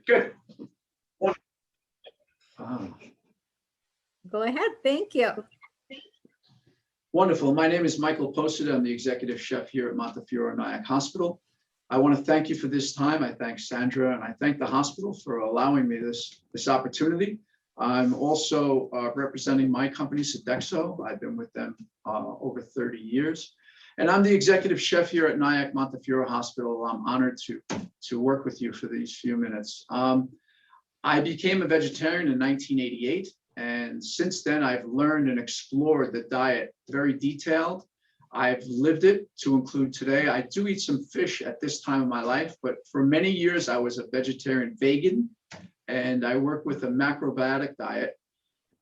Good. Go ahead. Thank you. Wonderful. My name is Michael Posada. I'm the executive chef here at Montefiore Nyack Hospital. I want to thank you for this time. I thank Sandra and I thank the hospital for allowing me this opportunity. I'm also representing my company, Sodexo. I've been with them over 30 years. And I'm the executive chef here at Nyack Montefiore Hospital. I'm honored to work with you for these few minutes. I became a vegetarian in 1988. And since then, I've learned and explored the diet very detailed. I've lived it to include today. I do eat some fish at this time of my life, but for many years, I was a vegetarian vegan, and I work with a macrobiotic diet.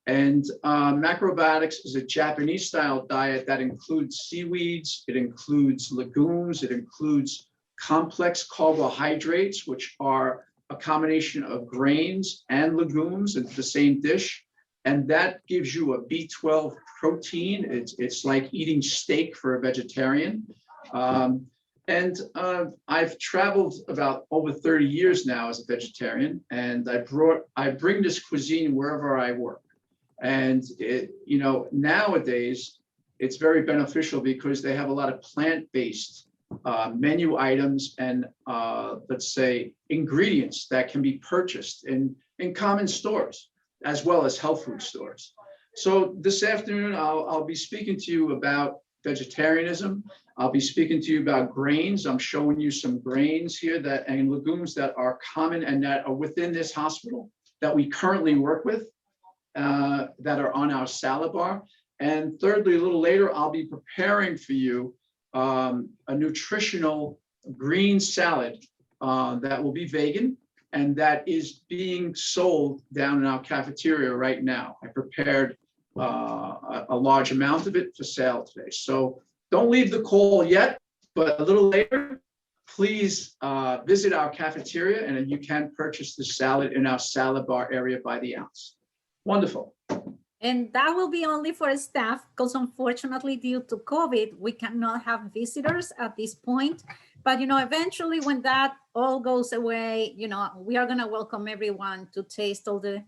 And macrobiotics is a Japanese style diet that includes seaweeds, it includes legumes, it includes complex carbohydrates, which are a combination of grains and legumes into the same dish. And that gives you a B12 protein. It's like eating steak for a vegetarian. I've traveled about over 30 years now as a vegetarian, and I bring this cuisine wherever I work. And nowadays it's very beneficial because they have a lot of plant-based menu items and let's say ingredients that can be purchased in common stores, as well as health food stores. So this afternoon, I'll be speaking to you about vegetarianism. I'll be speaking to you about grains. I'm showing you some grains here and legumes that are common and that are within this hospital that we currently work with, that are on our salad bar. And thirdly, a little later, I'll be preparing for you a nutritional green salad that will be vegan, and that is being sold down in our cafeteria right now. I prepared a large amount of it for sale today. So don't leave the call yet, but a little later, please visit our cafeteria and you can purchase the salad in our salad bar area by the ounce. Wonderful. And that will be only for staff because unfortunately due to COVID, we cannot have visitors at this point. But, eventually when that all goes away, we are going to welcome everyone to taste all the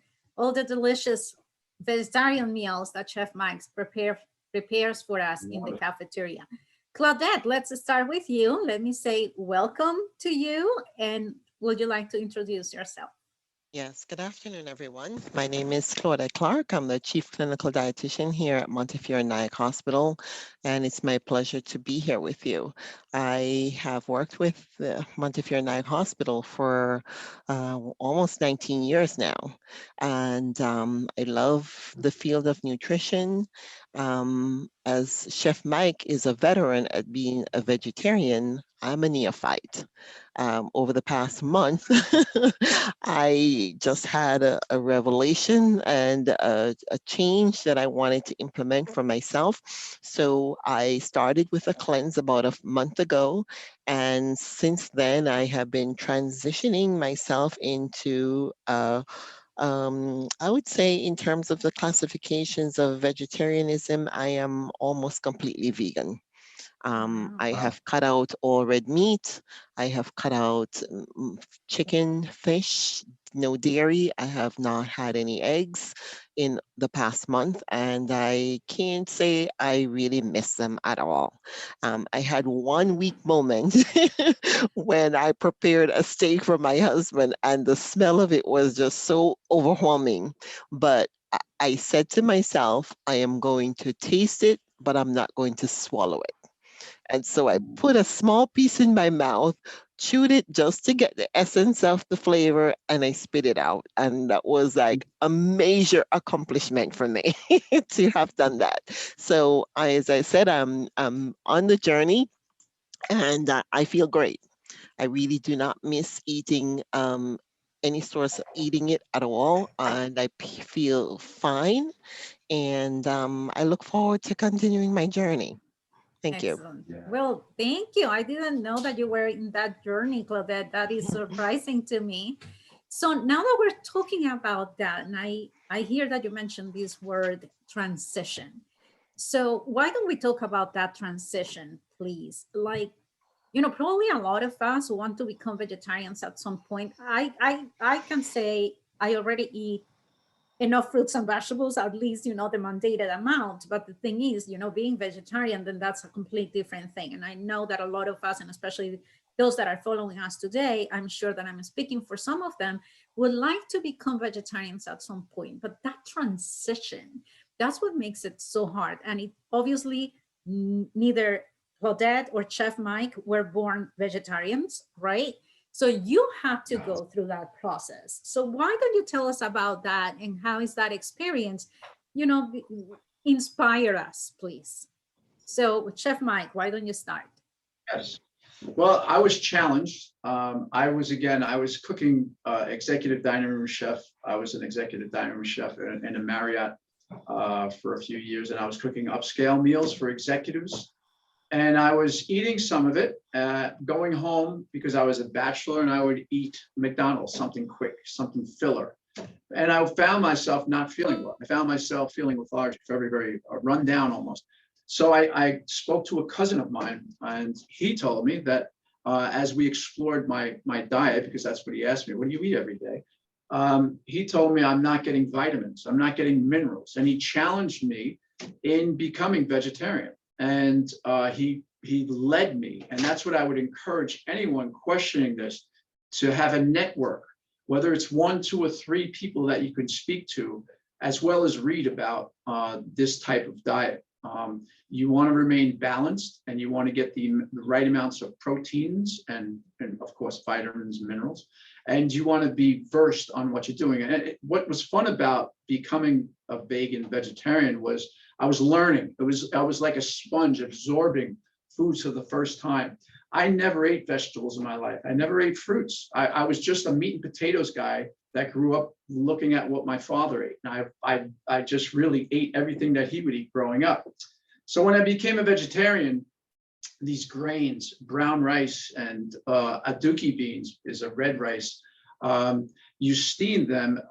delicious vegetarian meals that Chef Mike prepares for us in the cafeteria. Claudette, let's start with you. Let me say welcome to you. And would you like to introduce yourself? Yes, good afternoon, everyone. My name is Claudette Clark. I'm the Chief Clinical Dietitian here at Montefiore Nyack Hospital, and it's my pleasure to be here with you. I have worked with the Montefiore Nyack Hospital for almost 19 years now, and I love the field of nutrition. As Chef Mike is a veteran at being a vegetarian, I'm a neophyte. Over the past month, I just had a revelation and a change that I wanted to implement for myself. So I started with a cleanse about a month ago. And since then, I have been transitioning myself into I would say in terms of the classifications of vegetarianism, I am almost completely vegan. I have cut out all red meat. I have cut out chicken, fish, no dairy. I have not had any eggs in the past month, and I can't say I really miss them at all. I had 1 week moment when I prepared a steak for my husband, and the smell of it was just so overwhelming. But I said to myself, I am going to taste it, but I'm not going to swallow it. And so I put a small piece in my mouth, chewed it just to get the essence of the flavor, and I spit it out. And that was like a major accomplishment for me to have done that. So as I said, I'm on the journey, and I feel great. I really do not miss eating any source of eating it at all, and I feel fine. And I look forward to continuing my journey. Thank you. Excellent. Well, thank you. I didn't know that you were in that journey, Claudette. That is surprising to me. So now that we're talking about that, and I hear that you mentioned this word transition. So why don't we talk about that transition, please? Like, probably a lot of us want to become vegetarians at some point. I can say I already eat enough fruits and vegetables, at least, the mandated amount. But the thing is, being vegetarian, then that's a complete different thing. And I know that a lot of us, and especially those that are following us today, I'm sure that I'm speaking for some of them, would like to become vegetarians at some point. But that transition, that's what makes it so hard. And it obviously neither Claudette or Chef Mike were born vegetarians, right? So you have to go through that process. So why don't you tell us about that, and how is that experience, inspire us, please. So Chef Mike, why don't you start? Yes. Well, I was challenged. I was cooking executive dining room chef. I was an executive dining room chef in a Marriott for a few years, and I was cooking upscale meals for executives. And I was eating some of it, going home because I was a bachelor, and I would eat McDonald's, something quick, something filler. And I found myself not feeling well. I found myself feeling lethargic, very, very run down almost. So I spoke to a cousin of mine, and he told me that as we explored my diet, because that's what he asked me, what do you eat every day? He told me I'm not getting vitamins, I'm not getting minerals. And he challenged me in becoming vegetarian. And he led me, and that's what I would encourage anyone questioning this, to have a network, whether it's 1, 2, or 3 people that you can speak to, as well as read about this type of diet. You want to remain balanced, and you want to get the right amounts of proteins and of course vitamins and minerals, and you want to be versed on what you're doing. And what was fun about becoming a vegan vegetarian was I was learning. I was like a sponge absorbing foods for the first time. I never ate vegetables in my life. I never ate fruits. I was just a meat and potatoes guy that grew up looking at what my father ate. And I just really ate everything that he would eat growing up. So when I became a vegetarian, these grains, brown rice and aduki beans is a red rice, you steam them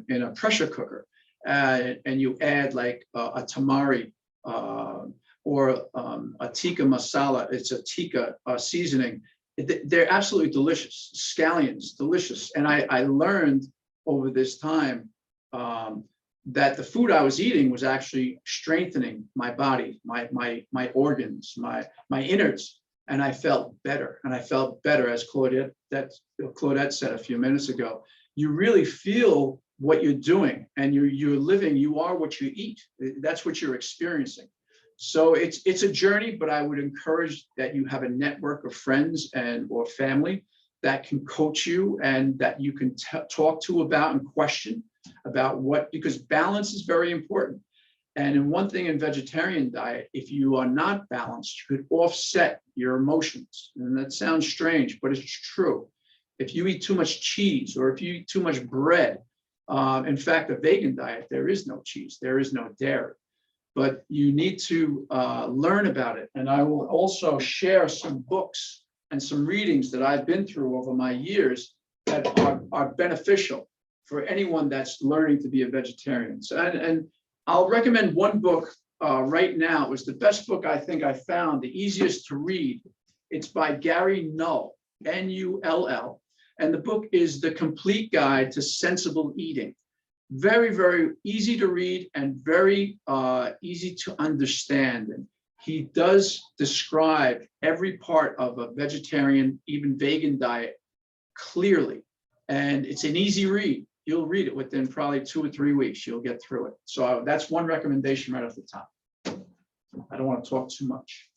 in a pressure cooker. And you add like a tamari or a tikka masala. It's a tikka seasoning. They're absolutely delicious. Scallions, delicious. And I learned over this time that the food I was eating was actually strengthening my body, my organs, my innards, and I felt better. And I felt better, as Claudette said a few minutes ago. You really feel what you're doing, and you're living. You are what you eat. That's what you're experiencing. So it's a journey, but I would encourage that you have a network of friends or family that can coach you, and that you can talk to about and question about because balance is very important. And in one thing in vegetarian diet, if you are not balanced, you could offset your emotions. And that sounds strange, but it's true. If you eat too much cheese, or if you eat too much bread, in fact, a vegan diet, there is no cheese, there is no dairy, but you need to learn about it. And I will also share some books and some readings that I've been through over my years that are beneficial for anyone that's learning to be a vegetarian. So, and I'll recommend one book right now. It was the best book I think I found, the easiest to read. It's by Gary Null, Null. And the book is The Complete Guide to Sensible Eating. Very, very easy to read and very easy to understand. And he does describe every part of a vegetarian, even vegan diet clearly. And it's an easy read. You'll read it within probably 2 or 3 weeks. You'll get through it. So that's one recommendation right off the top. I don't want to talk too much.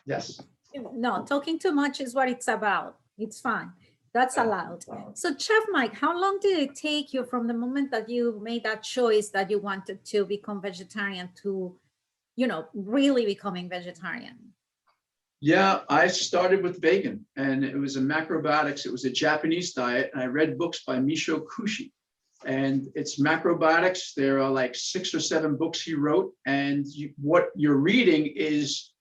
Yes. No, talking too much is what it's about. It's fine. That's allowed. So Chef Mike, how long did it take you from the moment that you made that choice that you wanted to become vegetarian to, really becoming vegetarian? Yeah, I started with vegan, and it was a macrobiotics. It was a Japanese diet, and I read books by Michio Kushi, and it's macrobiotics. There are like 6 or 7 books he wrote, and what you're reading is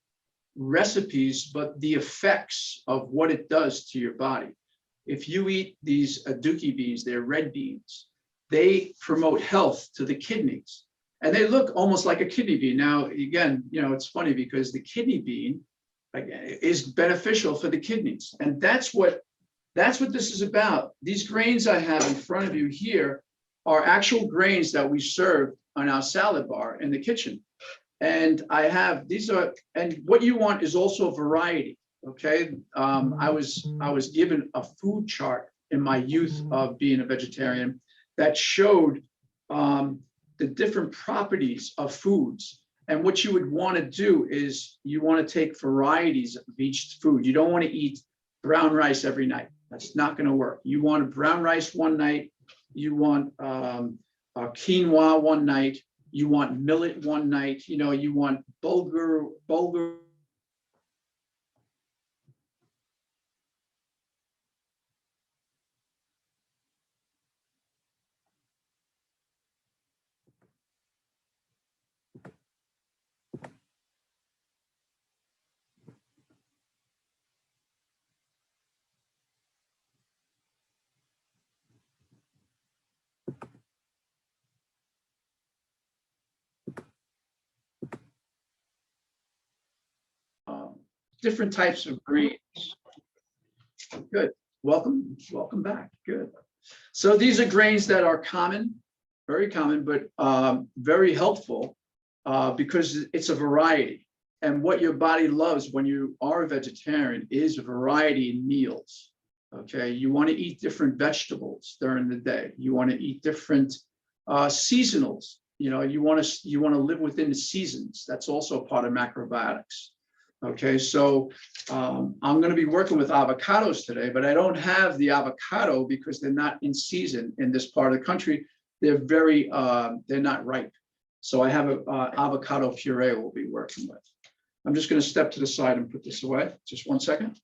recipes, but the effects of what it does to your body. If you eat these aduki beans, they're red beans, they promote health to the kidneys, and they look almost like a kidney bean. Now, again, it's funny because the kidney bean is beneficial for the kidneys. And that's what this is about. These grains I have in front of you here are actual grains that we serve on our salad bar in the kitchen. And I have, these are, and what you want is also variety, okay? I was given a food chart in my youth of being a vegetarian that showed the different properties of foods. And what you would want to do is you want to take varieties of each food. You don't want to eat brown rice every night. That's not going to work. You want brown rice one night. You want quinoa one night. You want millet one night. You know, you want bulgur. Different types of greens. Good. Welcome back. Good. So these are grains that are common, very common, but very helpful because it's a variety. And what your body loves when you are a vegetarian is variety in meals. Okay, you want to eat different vegetables during the day. You want to eat different seasonals. You know, you want to live within the seasons. That's also part of macrobiotics. Okay, so I'm going to be working with avocados today, but I don't have the avocado because they're not in season in this part of the country. They're not ripe. So I have an avocado puree we'll be working with. I'm just going to step to the side and put this away. Just 1 second.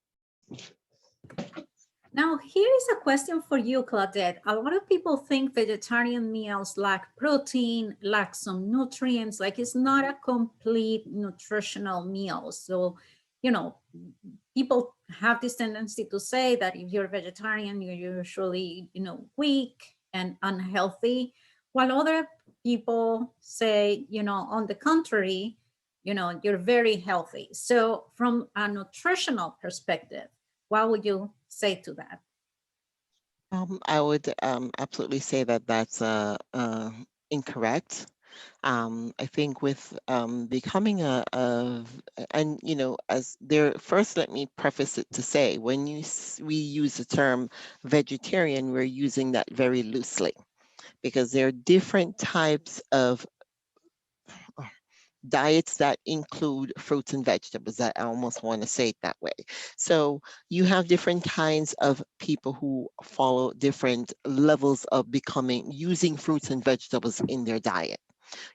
Now, here is a question for you, Claudette. A lot of people think vegetarian meals lack protein, lack some nutrients, like it's not a complete nutritional meal. So, you know, people have this tendency to say that if you're vegetarian, you're usually, you know, weak and unhealthy, while other people say, you know, on the contrary, you know, you're very healthy. So from a nutritional perspective, what would you say to that? I would absolutely say that that's incorrect. I think with becoming and you know, as there, first let me preface it to say, when we use the term vegetarian, we're using that very loosely because there are different types of diets that include fruits and vegetables. I almost want to say it that way. So you have different kinds of people who follow different levels of using fruits and vegetables in their diet.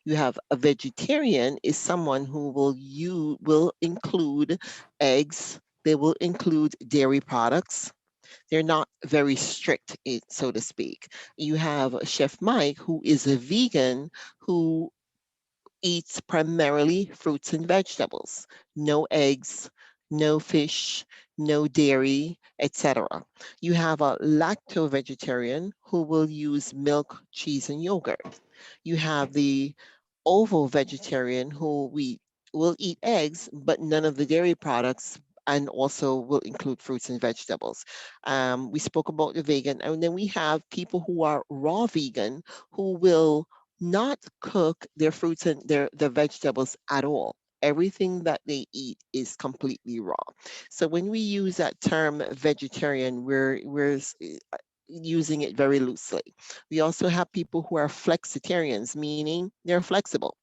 You have a vegetarian is someone who will include eggs. They will include dairy products. They're not very strict, so to speak. You have Chef Mike, who is a vegan, who eats primarily fruits and vegetables, no eggs, no fish, no dairy, etc. You have a lacto-vegetarian who will use milk, cheese, and yogurt. You have the ovo-vegetarian who will eat eggs, but none of the dairy products, and also will include fruits and vegetables. We spoke about the vegan, and then we have people who are raw vegan who will not cook their fruits and their vegetables at all. Everything that they eat is completely raw. So when we use that term vegetarian, we're using it very loosely. We also have people who are flexitarians, meaning they're flexible.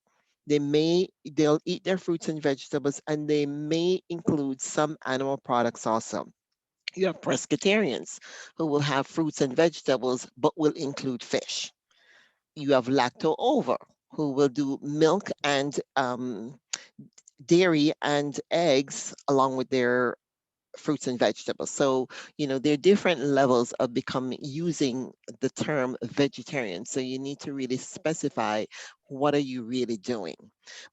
They'll eat their fruits and vegetables, and they may include some animal products also. You have pescatarians who will have fruits and vegetables, but will include fish. You have lacto-ovo, who will do milk and dairy and eggs along with their fruits and vegetables. So, you know, there are different levels of using the term vegetarian. So you need to really specify what are you really doing.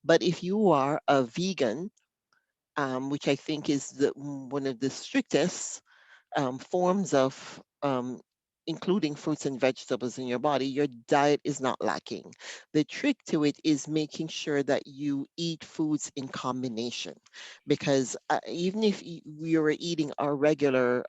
But if you are a vegan, which I think is one of the strictest forms of including fruits and vegetables in your body, your diet is not lacking. The trick to it is making sure that you eat foods in combination, because even if we were eating our regular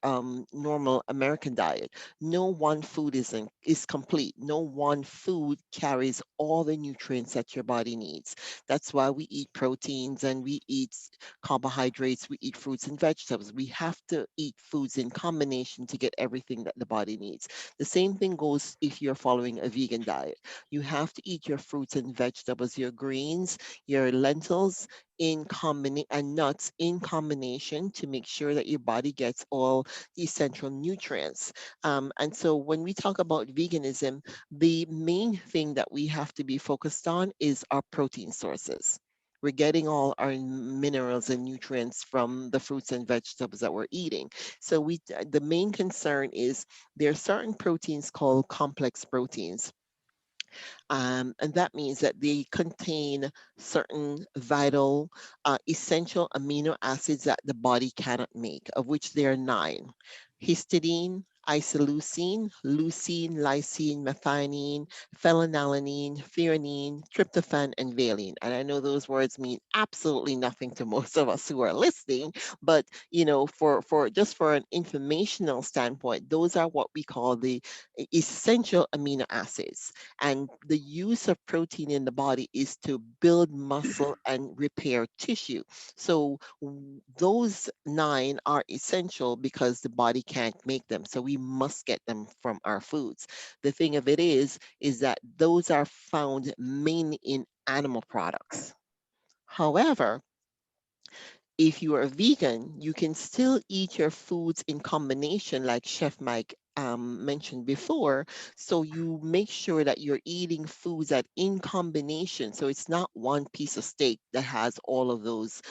normal American diet, no one food is complete. No one food carries all the nutrients that your body needs. That's why we eat proteins and we eat carbohydrates, we eat fruits and vegetables. We have to eat foods in combination to get everything that the body needs. The same thing goes if you're following a vegan diet. You have to eat your fruits and vegetables, your greens, your lentils in combination, and nuts in combination, to make sure that your body gets all the essential nutrients. And so when we talk about veganism, the main thing that we have to be focused on is our protein sources. We're getting all our minerals and nutrients from the fruits and vegetables that we're eating. So the main concern is there are certain proteins called complex proteins. And that means that they contain certain vital, essential amino acids that the body cannot make, of which there are 9: histidine, isoleucine, leucine, lysine, methionine, phenylalanine, threonine, tryptophan, and valine. And I know those words mean absolutely nothing to most of us who are listening, but for just for an informational standpoint, those are what we call the essential amino acids. And the use of protein in the body is to build muscle and repair tissue. So those 9 are essential because the body can't make them. So we must get them from our foods. The thing of it is that those are found mainly in animal products. However, if you are vegan, you can still eat your foods in combination, like Chef Mike mentioned before. So you make sure that you're eating foods that in combination. So it's not one piece of steak that has all of those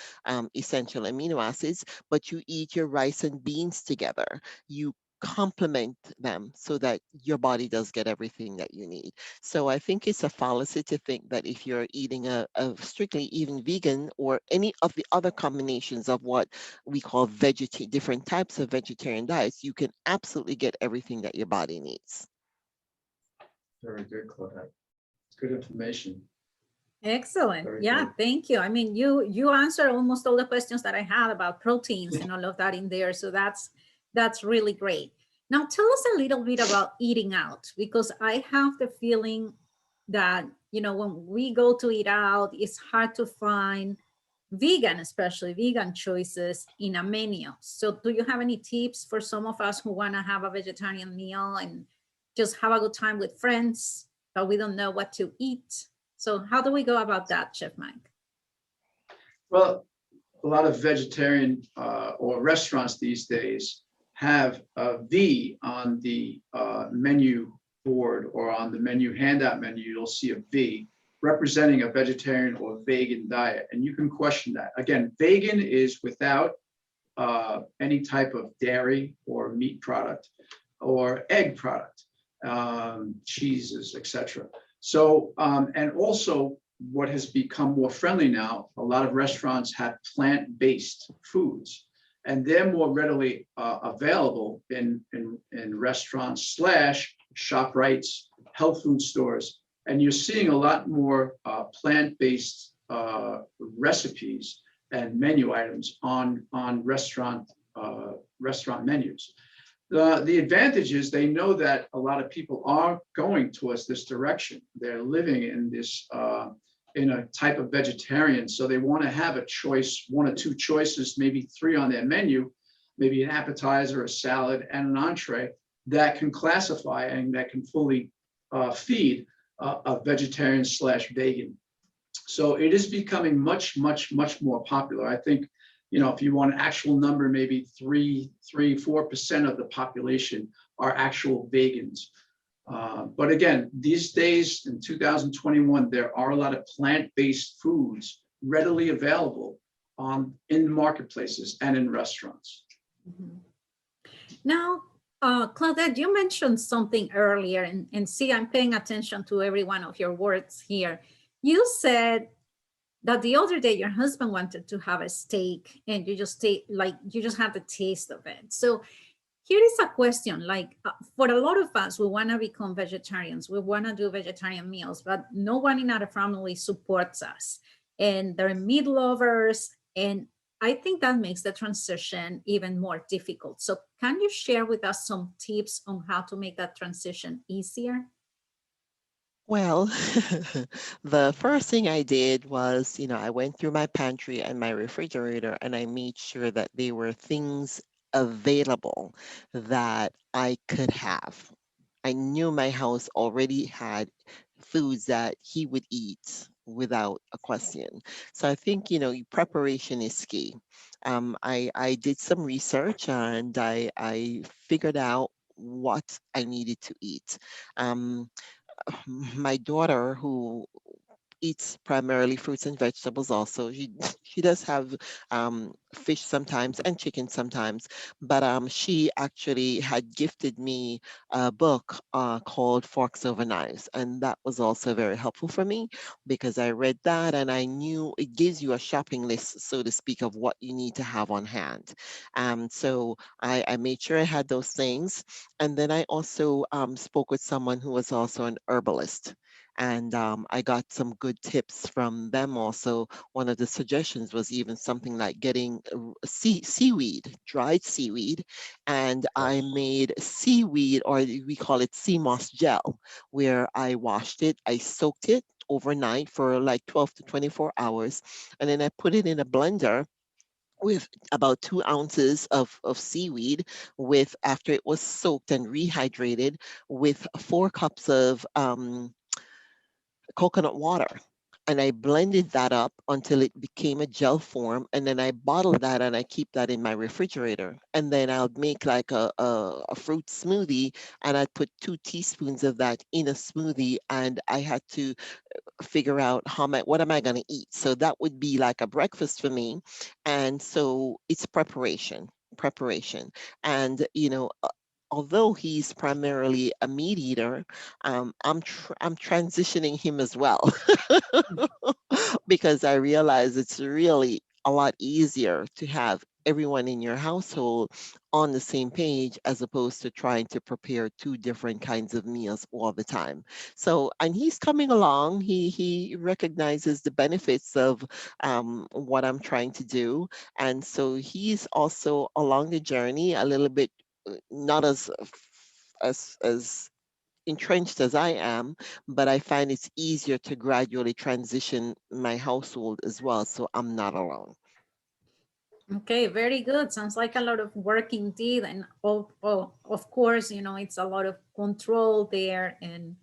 essential amino acids, but you eat your rice and beans together. You complement them so that your body does get everything that you need. So I think it's a fallacy to think that if you're eating a strictly even vegan or any of the other combinations of what we call different types of vegetarian diets, you can absolutely get everything that your body needs. Very good, Claudette. Good information. Excellent. Very Yeah, good. thank you. I mean, you answered almost all the questions that I had about proteins and all of that in there. So that's really great. Now tell us a little bit about eating out, because I have the feeling that, when we go to eat out, it's hard to find vegan, especially vegan choices in a menu. So do you have any tips for some of us who want to have a vegetarian meal and just have a good time with friends, but we don't know what to eat? So how do we go about that, Chef Mike? Well, a lot of vegetarian or restaurants these days have a V on the menu board, or on the menu handout menu, you'll see a V representing a vegetarian or vegan diet. And you can question that. Again, vegan is without any type of dairy or meat product or egg product, cheeses, etc. So, and also what has become more friendly now, a lot of restaurants have plant-based foods, and they're more readily available in restaurants / ShopRites, health food stores. And you're seeing a lot more plant-based recipes and menu items on restaurant menus. The advantage is they know that a lot of people are going towards this direction. They're living in this in a type of vegetarian, so they want to have a choice, 1 or 2 choices, maybe 3 on their menu, maybe an appetizer, a salad, and an entree that can classify and that can fully feed a vegetarian / vegan. So it is becoming much more popular. I think, if you want an actual number, maybe 3-4% of the population are actual vegans. But again, these days in 2021, there are a lot of plant-based foods readily available in marketplaces and in restaurants. Mhm. Now, Claudette, you mentioned something earlier, and see, I'm paying attention to every one of your words here. You said that the other day your husband wanted to have a steak, and you just had the taste of it. So Here is a question, like for a lot of us, we want to become vegetarians. We want to do vegetarian meals, but no one in our family supports us. And they're meat lovers. And I think that makes the transition even more difficult. So can you share with us some tips on how to make that transition easier? Well, the first thing I did was, I went through my pantry and my refrigerator and I made sure that there were things available that I could have. I knew my house already had foods that he would eat without a question. So I think, preparation is key. I did some research and I figured out what I needed to eat. Um, my daughter, who eats primarily fruits and vegetables also, she does have fish sometimes and chicken sometimes, but she actually had gifted me a book called Forks Over Knives, and that was also very helpful for me because I read that and I knew it gives you a shopping list, so to speak, of what you need to have on hand. So I made sure I had those things, and then I also spoke with someone who was also an herbalist, and I got some good tips from them also. One of the suggestions was even something like getting seaweed, dried seaweed, and I Yes. made seaweed, or we call it sea moss gel, where I washed it, I soaked it overnight for like 12 to 24 hours, and then I put it in a blender with about 2 ounces of seaweed, with, after it was soaked and rehydrated, with 4 cups of coconut water. And I blended that up until it became a gel form. And then I bottle that and I keep that in my refrigerator. And then I'll make like a fruit smoothie, and I'd put 2 teaspoons of that in a smoothie. And I had to figure out what am I going to eat. So that would be like a breakfast for me. And so it's preparation. And, although he's primarily a meat eater, I'm transitioning him as well because I realize it's really a lot easier to have everyone in your household on the same page as opposed to trying to prepare 2 different kinds of meals all the time. So, and he's coming along. He recognizes the benefits of what I'm trying to do, and so he's also along the journey a little bit, not as entrenched as I am, but I find it's easier to gradually transition my household as well, so I'm not alone. Okay, very good. Sounds like a lot of work indeed. And of course, it's a lot of control there and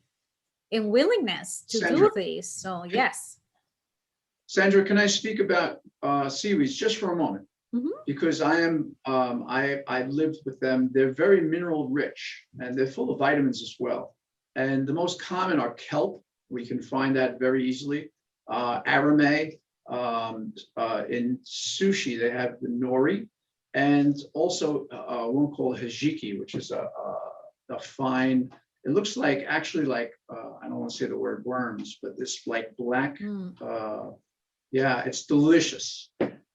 willingness to Sandra, do this. So can, yes. Sandra, can I speak about seaweeds just for a moment? Mhm. Because I lived with them. They're very mineral rich and they're full of vitamins as well. And the most common are kelp. We can find that very easily. Arame. In sushi, they have the nori, and also one called hijiki, which is a fine. It looks like actually like I don't want to say the word worms, but this like black. Mm. Yeah, it's delicious.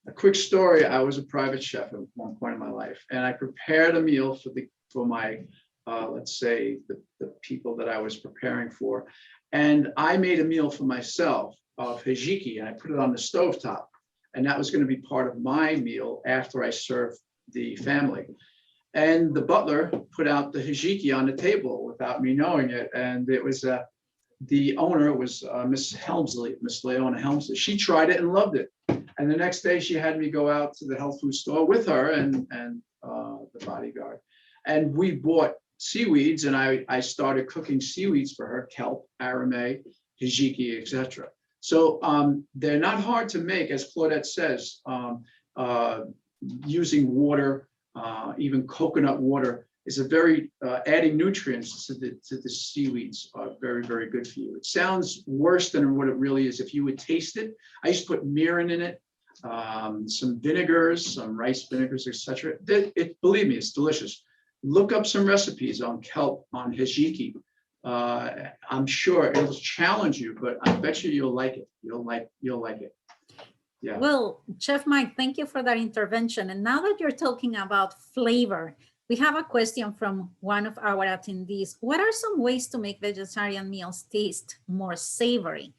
A quick story: I was a private chef at one point in my life, and I prepared a meal for my let's say the people that I was preparing for, and I made a meal for myself of hijiki, and I put it on the stovetop, and that was going to be part of my meal after I served the family. And the butler put out the hijiki on the table without me knowing it, and it was the owner was Miss Helmsley, Miss Leona Helmsley. She tried it and loved it. And the next day she had me go out to the health food store with her and the bodyguard. And we bought seaweeds, and I started cooking seaweeds for her: kelp, arame, hijiki, etc. So they're not hard to make, as Claudette says, using water, even coconut water is a very adding nutrients to the seaweeds are very, very good for you. It sounds worse than what it really is. If you would taste it, I used to put mirin in it, some vinegars, some rice vinegars, etc. Believe me, it's delicious. Look up some recipes on kelp, on hijiki. I'm sure it'll challenge you, but I bet you'll like it. You'll like it. Yeah. Well, Chef Mike, thank you for that intervention. And now that you're talking about flavor, We have a question from one of our attendees. What are some ways to make vegetarian meals taste more savory?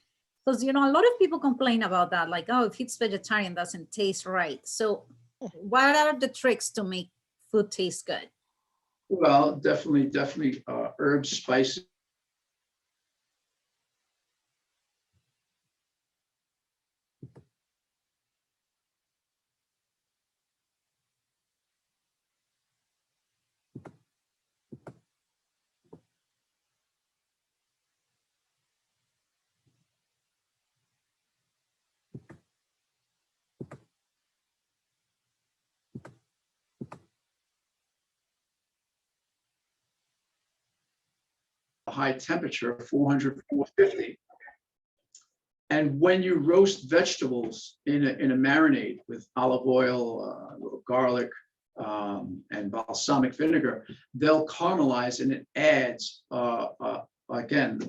Because, you know, a lot of people complain about that, like, oh, if it's vegetarian, doesn't taste right. So what are the tricks to make food taste good? Well, definitely herbs, spices. High temperature, 400, 450. And when you roast vegetables in a marinade with olive oil, a little garlic, and balsamic vinegar, they'll caramelize, and it adds, again,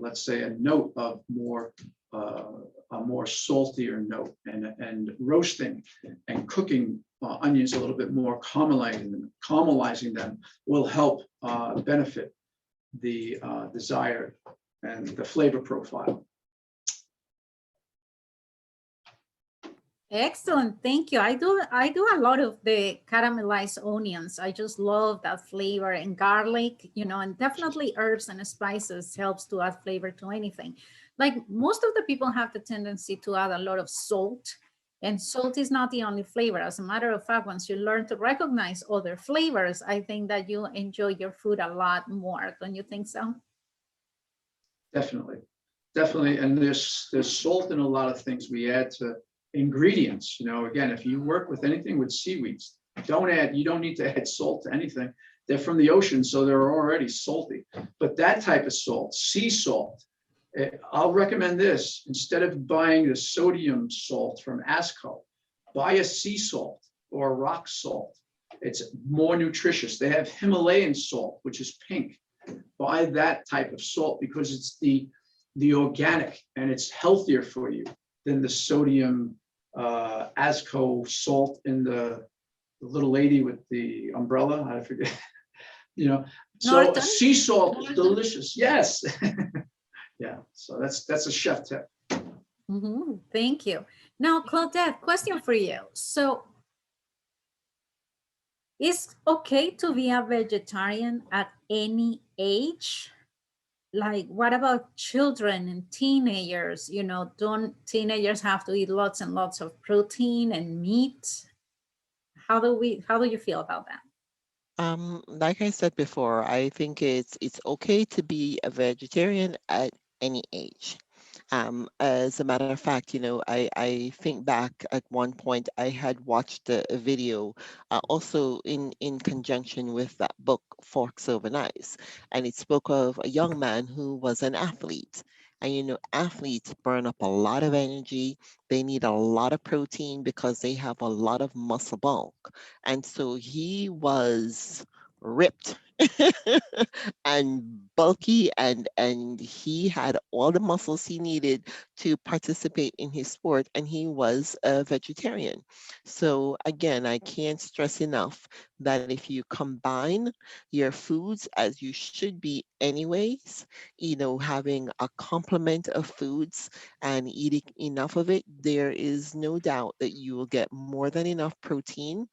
let's say a note of a more saltier note, and roasting and cooking onions a little bit more, caramelizing them will help benefit the desired and the flavor profile. Excellent, thank you. I do a lot of the caramelized onions. I just love that flavor, and garlic, you know, and definitely herbs and spices helps to add flavor to anything. Like most of the people have the tendency to add a lot of salt, and salt is not the only flavor. As a matter of fact, once you learn to recognize other flavors, I think that you enjoy your food a lot more. Don't you think so? Definitely. And there's salt in a lot of things we add to ingredients. You know, again, if you work with anything with seaweeds, you don't need to add salt to anything. They're from the ocean, so they're already salty. But that type of salt, sea salt, I'll recommend this. Instead of buying the sodium salt from ASCO, buy a sea salt or rock salt. It's more nutritious. They have Himalayan salt, which is pink. Buy that type of salt because it's the organic, and it's healthier for you than the sodium ASCO salt in the little lady with the umbrella. I forget. You know, so Norton? sea salt is delicious. Yes. Yeah. So that's a chef tip. Mm-hmm. Thank you. Now, Claudette, question for you. So, is okay to be a vegetarian at any age? Like, what about children and teenagers? You know, don't teenagers have to eat lots and lots of protein and meat? How do you feel about that? Like I said before, I think it's okay to be a vegetarian at any age. As a matter of fact, you know, I think back at one point I had watched a video also in conjunction with that book, Forks Over Knives, and it spoke of a young man who was an athlete. And you know, athletes burn up a lot of energy. They need a lot of protein because they have a lot of muscle bulk. And so he was ripped and bulky, and he had all the muscles he needed to participate in his sport, and he was a vegetarian. So again, I can't stress enough that if you combine your foods as you should be anyways, you know, having a complement of foods and eating enough of it, there is no doubt that you will get more than enough protein,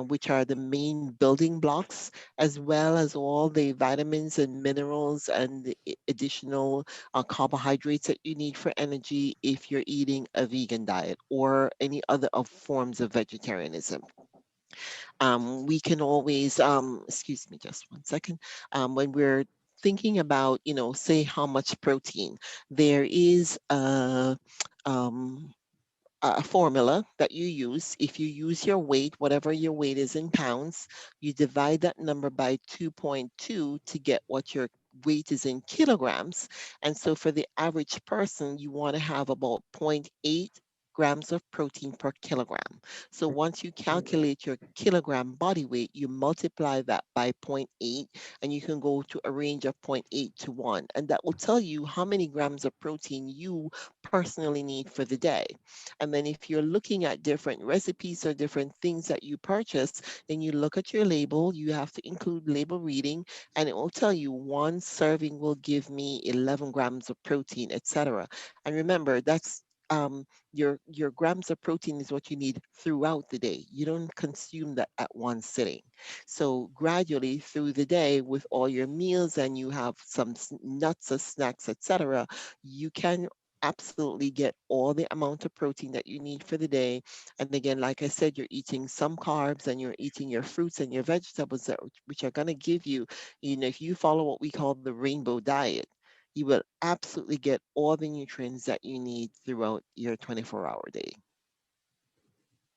which are the main building blocks, as well as all the vitamins and minerals and the additional carbohydrates that you need for energy if you're eating a vegan diet or any other of forms of vegetarianism. We can always, excuse me, just one second, when we're thinking about, you know, say how much protein, there is a formula that you use. If you use your weight, whatever your weight is in pounds, you divide that number by 2.2 to get what your weight is in kilograms. And so for the average person, you want to have about 0.8 grams of protein per kilogram. So once you calculate your kilogram body weight, you multiply that by 0.8, and you can go to a range of 0.8 to 1. And that will tell you how many grams of protein you personally need for the day. And then if you're looking at different recipes or different things that you purchase, then you look at your label, you have to include label reading, and it will tell you one serving will give me 11 grams of protein, etc. And remember, that's your grams of protein is what you need throughout the day. You don't consume that at one sitting. So gradually through the day with all your meals, and you have some nuts or snacks, etc., you can absolutely get all the amount of protein that you need for the day. And again, like I said, you're eating some carbs and you're eating your fruits and your vegetables which are going to give you, if you follow what we call the rainbow diet, you will absolutely get all the nutrients that you need throughout your 24-hour day.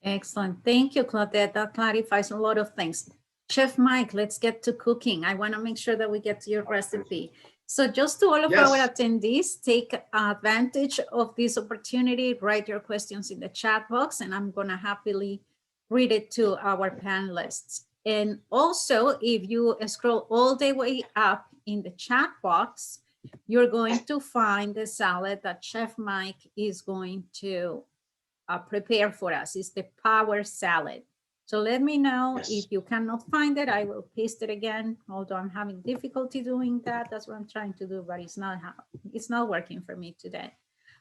Excellent. Thank you, Claudette. That clarifies a lot of things. Chef Mike, let's get to cooking. I want to make sure that we get to your recipe. So just to all of our attendees, take advantage of this opportunity, write your questions in the chat box, and I'm going to happily read it to our panelists. And also, if you scroll all the way up in the chat box, you're going to find the salad that Chef Mike is going to prepare for us. It's the power salad. So let me know if you cannot find it. I will paste it again, although I'm having difficulty doing that. That's what I'm trying to do, but it's not working for me today.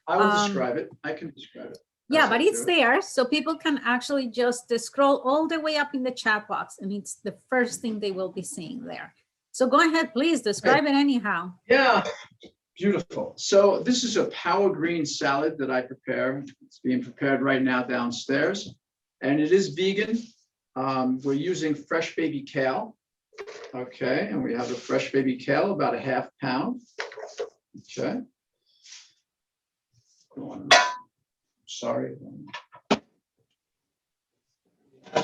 I will describe it. I can describe it. Yeah, but it's there, so people can actually just scroll all the way up in the chat box, and it's the first thing they will be seeing there. So go ahead, please describe it anyhow. Yeah, beautiful. So this is a power green salad that I prepare. It's being prepared right now downstairs, and it is vegan. We're using fresh baby kale. Okay, and we have the fresh baby kale, about a ½ pound. Okay. Sorry.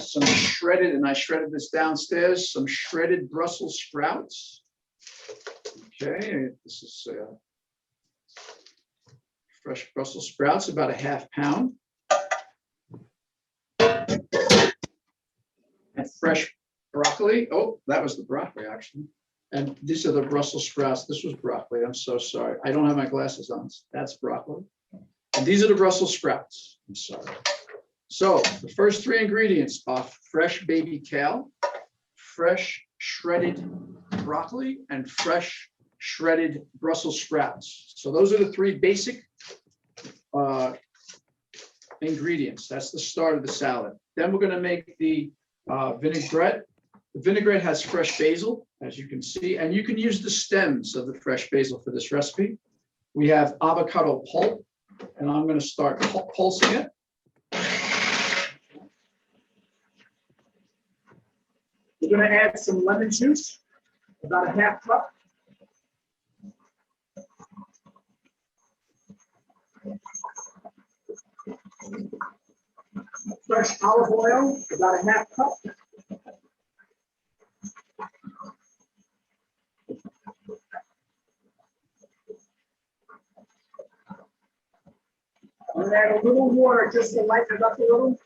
Some shredded, and I shredded this downstairs, some shredded Brussels sprouts. Okay, this is fresh Brussels sprouts, about a ½ pound. And fresh broccoli. Oh, that was the broccoli, actually. And these are the Brussels sprouts. This was broccoli. I'm so sorry. I don't have my glasses on. That's broccoli. And these are the Brussels sprouts. I'm sorry. So the first 3 ingredients are fresh baby kale, fresh shredded broccoli, and fresh shredded Brussels sprouts. So those are the 3 basic ingredients. That's the start of the salad. Then we're going to make the vinaigrette. The vinaigrette has fresh basil, as you can see, and you can use the stems of the fresh basil for this recipe. We have avocado pulp, and I'm going to start pulsing it. We're going to add some lemon juice, about a ½ cup. Fresh olive oil, about a ½ cup. And add a little water just to lighten it up a little.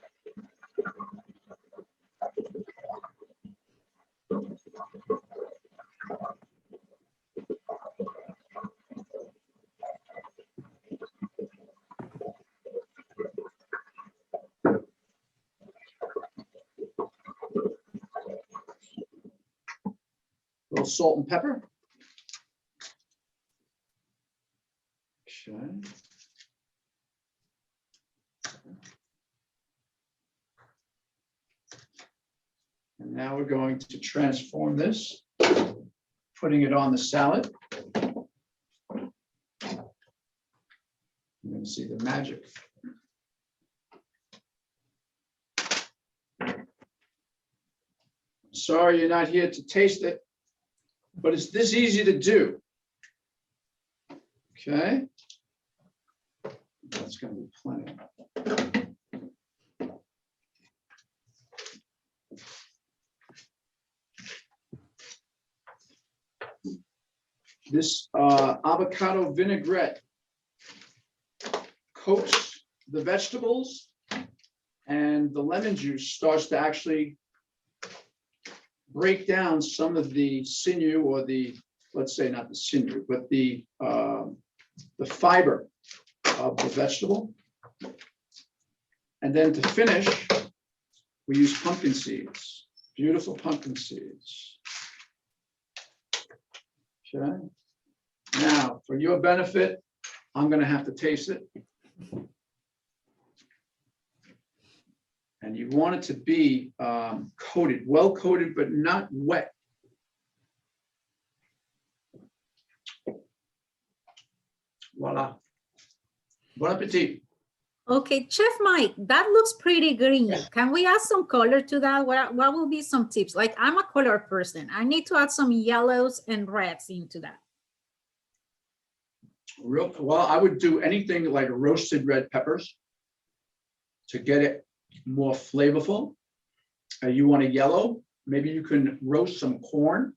A little salt and pepper. Okay. And now we're going to transform this, putting it on the salad. You're going to see the magic. Sorry you're not here to taste it, but it's this easy to do. Okay. That's going to be plenty. This avocado vinaigrette coats the vegetables and the lemon juice starts to actually break down some of the sinew or the, let's say not the sinew, but the fiber of the vegetable. And then to finish, we use pumpkin seeds, beautiful pumpkin seeds. Okay. Now, for your benefit, I'm going to have to taste it. And you want it to be coated, well coated, but not wet. Voila. Bon appetit. Okay, Chef Mike, that looks pretty green. Can we add some color to that? What will be some tips? Like, I'm a color person. I need to add some yellows and reds into that. Well, I would do anything like roasted red peppers to get it more flavorful. You want a yellow, maybe you can roast some corn.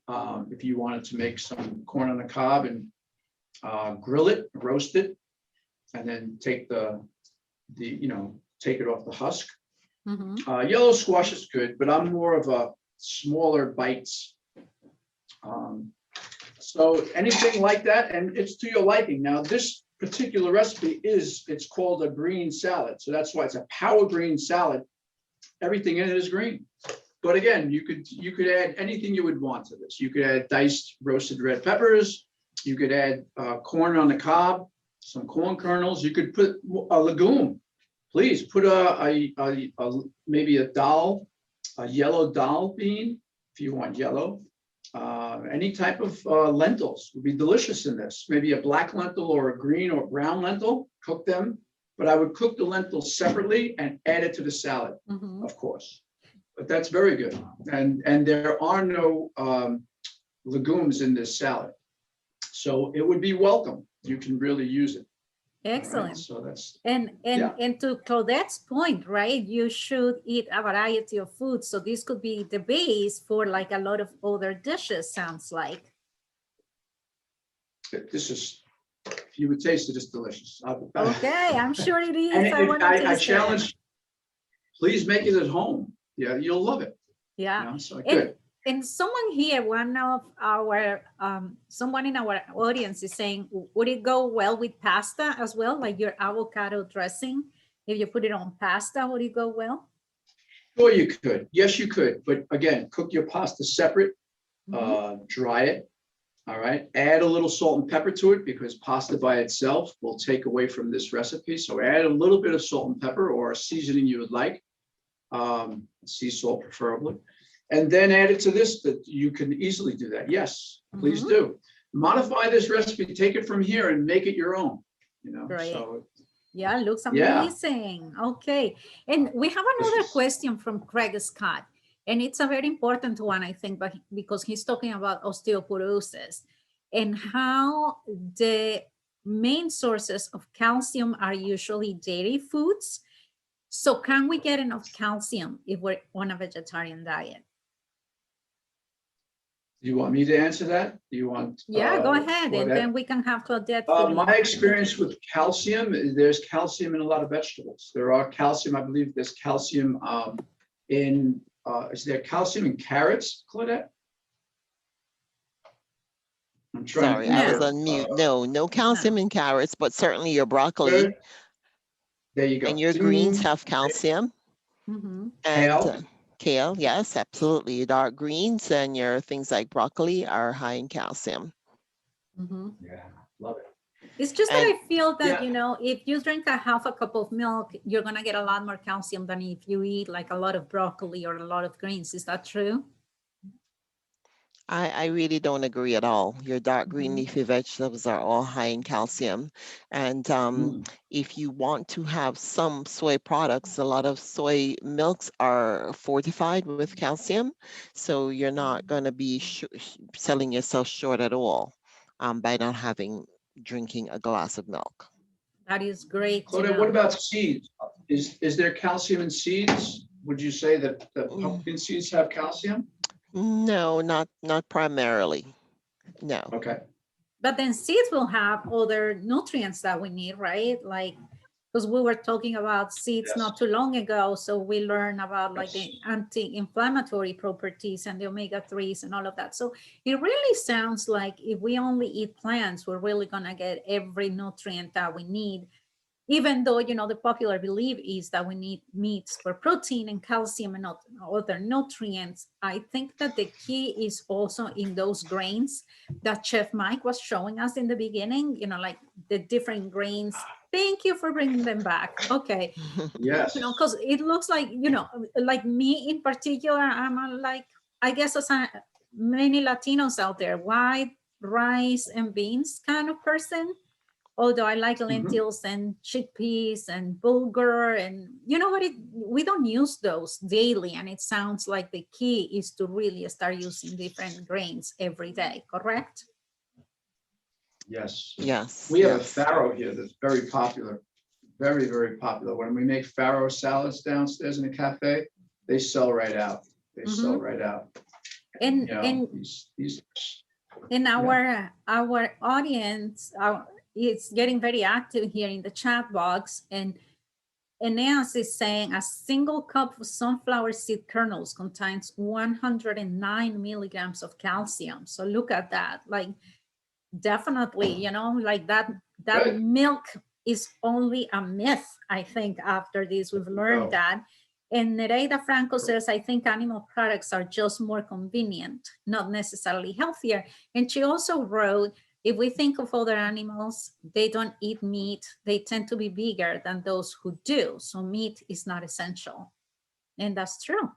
If you wanted to make some corn on the cob and grill it, roast it, and then take take it off the husk. Mm-hmm. Yellow squash is good, but I'm more of a smaller bites. So anything like that, and it's to your liking. Now, this particular recipe it's called a green salad. So that's why it's a power green salad. Everything in it is green. But again, you could add anything you would want to this. You could add diced roasted red peppers. You could add corn on the cob, some corn kernels. You could put a legume. Please put maybe a yellow dal bean if you want yellow. Any type of lentils would be delicious in this. Maybe a black lentil or a green or brown lentil. Cook them, but I would cook the lentils separately and add it to the salad, Mm-hmm. of course. But that's very good. And there are no legumes in this salad, so it would be welcome. You can really use it. Excellent. Right, so that's and to Claudette's point, right? You should eat a variety of foods. So this could be the base for like a lot of other dishes, sounds like. this is. If you would taste it, it's delicious. Okay, I'm sure it is. And I challenge. Please make it at home. Yeah, you'll love it. Yeah. So good. And someone here, someone in our audience is saying, would it go well with pasta as well? Like your avocado dressing, if you put it on pasta, would it go well? Sure, you could. Yes, you could. But again, cook your pasta separate, dry it. All right. Add a little salt and pepper to it because pasta by itself will take away from this recipe. So add a little bit of salt and pepper or a seasoning you would like. Sea salt preferably. And then add it to this, that you can easily do that. Yes, please do. Modify this recipe, take it from here and make it your own. Right. So yeah, looks amazing. Yeah. Okay. And we have another question from Craig Scott. And it's a very important one, I think, but because he's talking about osteoporosis and how the main sources of calcium are usually dairy foods. So can we get enough calcium if we're on a vegetarian diet? Do you want me to answer that? Do you want? Yeah, go ahead, and then we can have Claudette. My experience with calcium, there's calcium in a lot of vegetables. There are calcium, I believe there's calcium in, is there calcium in carrots, Claudette? I'm trying. Sorry, I was on mute. No calcium in carrots, but certainly your broccoli. There you go. And your greens have calcium. And kale, yes, absolutely. Your dark greens and your things like broccoli are high in calcium. Yeah, love it. It's just that I feel that, if you drink a half a cup of milk, you're going to get a lot more calcium than if you eat like a lot of broccoli or a lot of greens. Is that true? I really don't agree at all. Your dark green leafy vegetables are all high in calcium. And if you want to have some soy products, a lot of soy milks are fortified with calcium. So you're not going to be selling yourself short at all by not drinking a glass of milk. That is great. Claudia, what about seeds? Is there calcium in seeds? Would you say that the pumpkin seeds have calcium? No, not primarily. No. Okay. But then seeds will have other nutrients that we need, right? Like, because we were talking about seeds Yes. not too long ago. So we learned about like Yes. the anti-inflammatory properties and the omega-3s and all of that. So it really sounds like if we only eat plants, we're really gonna get every nutrient that we need, even though, you know, the popular belief is that we need meats for protein and calcium and other nutrients. I think that the key is also in those grains that Chef Mike was showing us in the beginning, you know, like the different grains. Thank you for bringing them back. Okay. Yes. You know, because it looks like, you know, like me in particular, I'm like, I guess as many Latinos out there, white rice and beans kind of person, although I like lentils and chickpeas and bulgur, and you know what, we don't use those daily, and it sounds like the key is to really start using different grains every day, correct? Yes. Yes, We have a yes. farro here that's very popular, very, very popular. When we make farro salads downstairs in the cafe, they sell right out. They sell right out. And You know, and these in our audience, it's getting very active here in the chat box, and Aeneas is saying a single cup of sunflower seed kernels contains 109 milligrams of calcium. So look at that. Like, definitely, you know, like that good. milk is only a myth. I think after this we've learned that. And Nereida Franco says, I think animal products are just more convenient, not necessarily healthier. And she also wrote, if we think of other animals, they don't eat meat, they tend to be bigger than those who do, so meat is not essential. And that's true.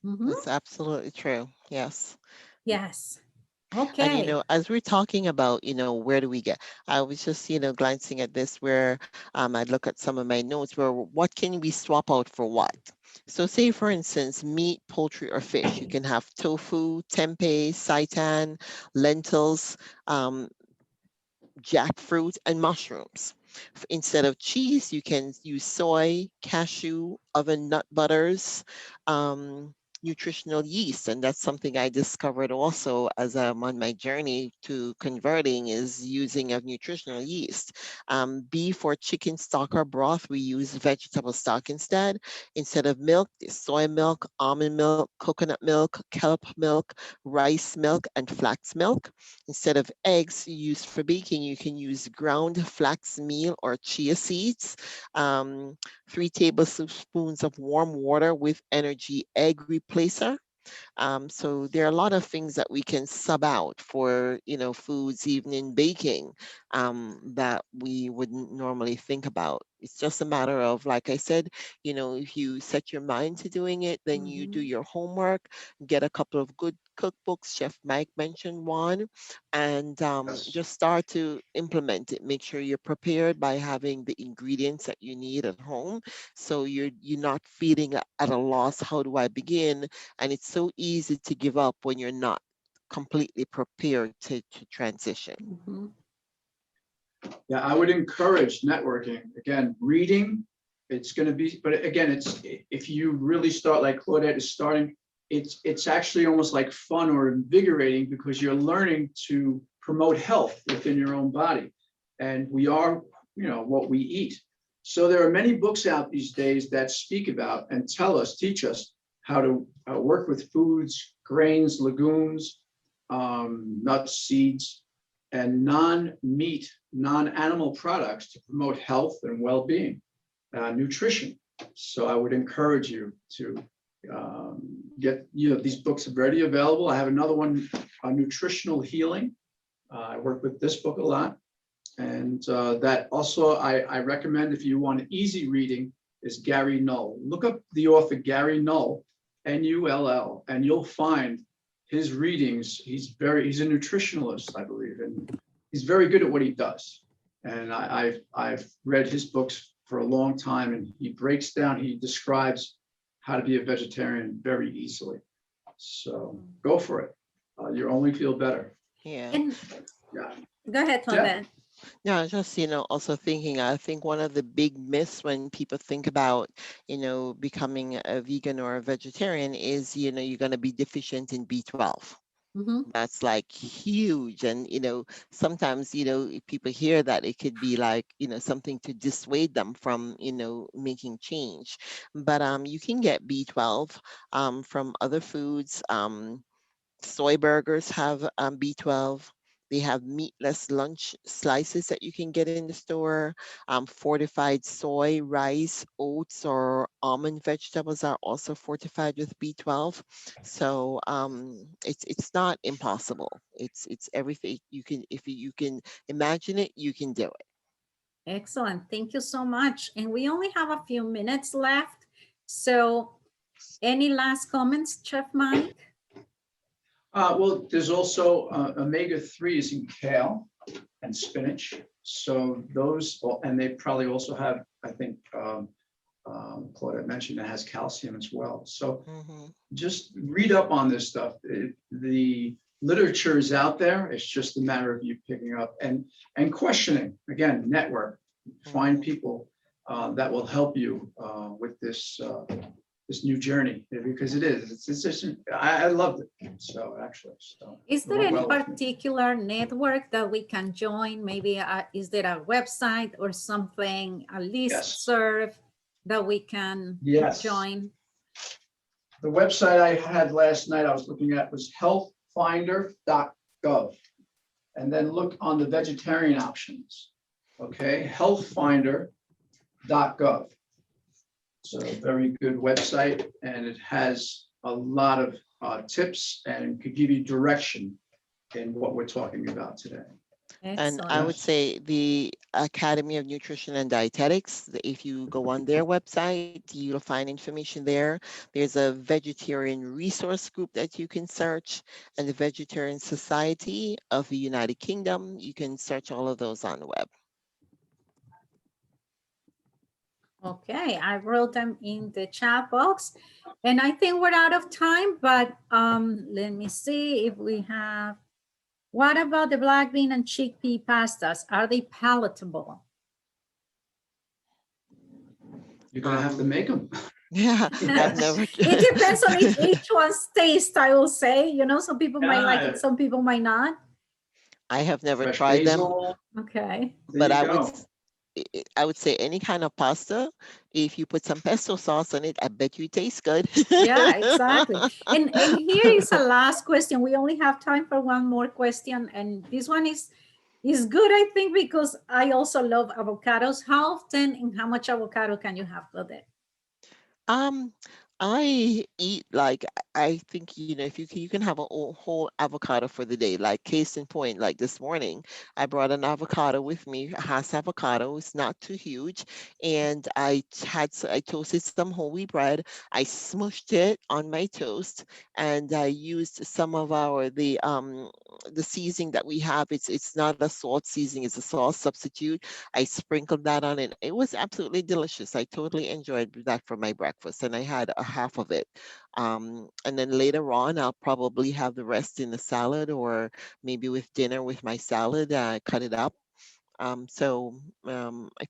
That's absolutely true. Yes. Yes. And, you Okay. know, as we're talking about, you know, where do we get? I was just, you know, glancing at this where I'd look at some of my notes where what can we swap out for what? So say, for instance, meat, poultry, or fish. You can have tofu, tempeh, seitan, lentils, jackfruit, and mushrooms. Instead of cheese, you can use soy, cashew, oven nut butters, nutritional yeast. And that's something I discovered also as I'm on my journey to converting, is using of nutritional yeast. Beef or chicken stock or broth, we use vegetable stock instead. Instead of milk, there's soy milk, almond milk, coconut milk, kelp milk, rice milk, and flax milk. Instead of eggs used for baking, you can use ground flax meal or chia seeds. 3 tablespoons of warm water with energy egg replacer. So there are a lot of things that we can sub out for, you know, foods, even in baking, that we wouldn't normally think about. It's just a matter of, like I said, you know, if you set your mind to doing it, then you do your homework, get a couple of good cookbooks. Chef Mike mentioned one, and just start to implement it. Make sure you're prepared by having the ingredients that you need at home, so you're not feeling at a loss. How do I begin? And it's so easy to give up when you're not completely prepared to transition. Yeah, I would encourage networking. Again, reading, it's going to be, but again, it's, if you really start like Claudette is starting, it's actually almost like fun or invigorating, because you're learning to promote health within your own body. And we are, you know, what we eat. So there are many books out these days that speak about and teach us how to work with foods, grains, legumes, nuts, seeds, and non-meat, non-animal products to promote health and well-being, nutrition. So I would encourage you to get, you know, these books are already available. I have another one on nutritional healing. I work with this book a lot. And that also I recommend, if you want easy reading, is Gary Null. Look up the author Gary Null, Null, and you'll find his readings. He's a nutritionalist, I believe, and he's very good at what he does. And I've read his books for a long time, and he breaks down, he describes how to be a vegetarian very easily. So go for it. You'll only feel better. Yeah. And Yeah. go ahead, Claudette. Yeah, just, you know, also thinking, I think one of the big myths when people think about, you know, becoming a vegan or a vegetarian is, you know, you're going to be deficient in B12. Mhm. That's like huge. And, sometimes, if people hear that, it could be like, something to dissuade them from, making change. But you can get B12 from other foods. Soy burgers have B12. They have meatless lunch slices that you can get in the store. Fortified soy, rice, oats, or almond vegetables are also fortified with B12. So it's not impossible. It's everything you can, if you can imagine it, you can do it. Excellent. Thank you so much. And we only have a few minutes left. So any last comments, Chef Mike? Well, there's also omega-3s in kale and spinach. So those, and they probably also have, I think, Claudia mentioned it has calcium as well. So Mhm. just read up on this stuff. The literature is out there. It's just a matter of you picking up and questioning. Again, network. Find Mhm. people that will help you with this new journey, because it is. It's just, I loved it. So actually, so Is it there went any well with me. particular network that we can join? Maybe is there a website or something, a list Yes, serve that we can yes. join? The website I had last night I was looking at was healthfinder.gov. And then look on the vegetarian options. Okay, healthfinder.gov. It's a very good website, and it has a lot of tips and could give you direction in what we're talking about today. And I Excellent. would Yes. say the Academy of Nutrition and Dietetics, if you go on their website, you'll find information there. There's a vegetarian resource group that you can search, and the Vegetarian Society of the United Kingdom. You can search all of those on the web. Okay, I wrote them in the chat box. And I think we're out of time, but let me see if we have. What about the black bean and chickpea pastas? Are they palatable? You're gonna have to make them. Yeah, I've never. It depends on each one's taste, I will say. You know, some people might like it, Yeah, some people might not. I have never fresh tried them, basil. Okay. There but you go. I would say any kind of pasta, if you put some pesto sauce on it, I bet you it tastes good. Yeah, exactly. And here is a last question. We only have time for one more question, and this one is good, I think, because I also love avocados. How often and how much avocado can you have per day? Um, I eat like I think if you can have a whole avocado for the day. Like case in point, like this morning, I brought an avocado with me, a Hass avocado. It's not too huge, and I toasted some whole wheat bread. I smushed it on my toast, and I used some of the seasoning that we have. It's not a salt seasoning; it's a sauce substitute. I sprinkled that on it. It was absolutely delicious. I totally enjoyed that for my breakfast, and I had a half of it. And then later on, I'll probably have the rest in the salad, or maybe with dinner with my salad. Cut it up. I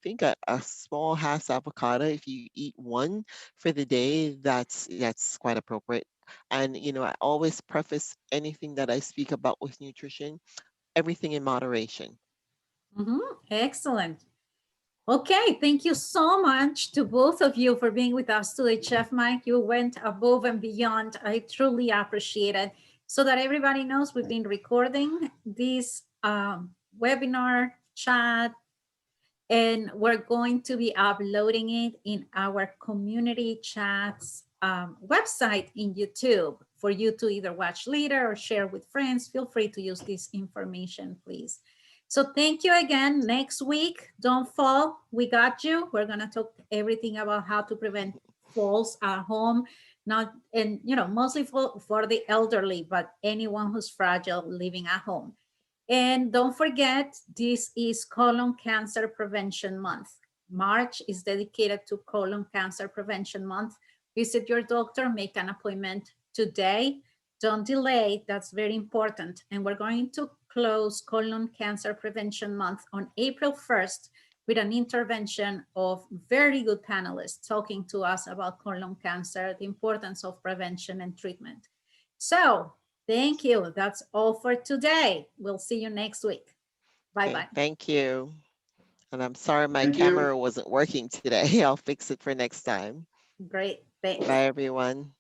think a small Hass avocado, if you eat one for the day, that's quite appropriate. And I always preface anything that I speak about with nutrition, everything in moderation. Mhm. Excellent. Okay, thank you so much to both of you for being with us today. Chef Mike, you went above and beyond. I truly appreciate it. So that everybody knows, we've been recording this webinar chat, and we're going to be uploading it in our community chats website in YouTube for you to either watch later or share with friends. Feel free to use this information, please. So thank you again. Next week, don't fall. We got you. We're going to talk everything about how to prevent falls at home. Not, and mostly for the elderly, but anyone who's fragile living at home. And don't forget, this is Colon Cancer Prevention Month. March is dedicated to Colon Cancer Prevention Month. Visit your doctor, make an appointment today. Don't delay, that's very important. And we're going to close Colon Cancer Prevention Month on April 1st with an intervention of very good panelists talking to us about colon cancer, the importance of prevention and treatment. So Thank you. That's all for today. We'll see you next week. Okay, Bye-bye. thank you. And I'm sorry my Thank you. camera wasn't working today. I'll fix it for next time. Great. Thanks. Bye, everyone.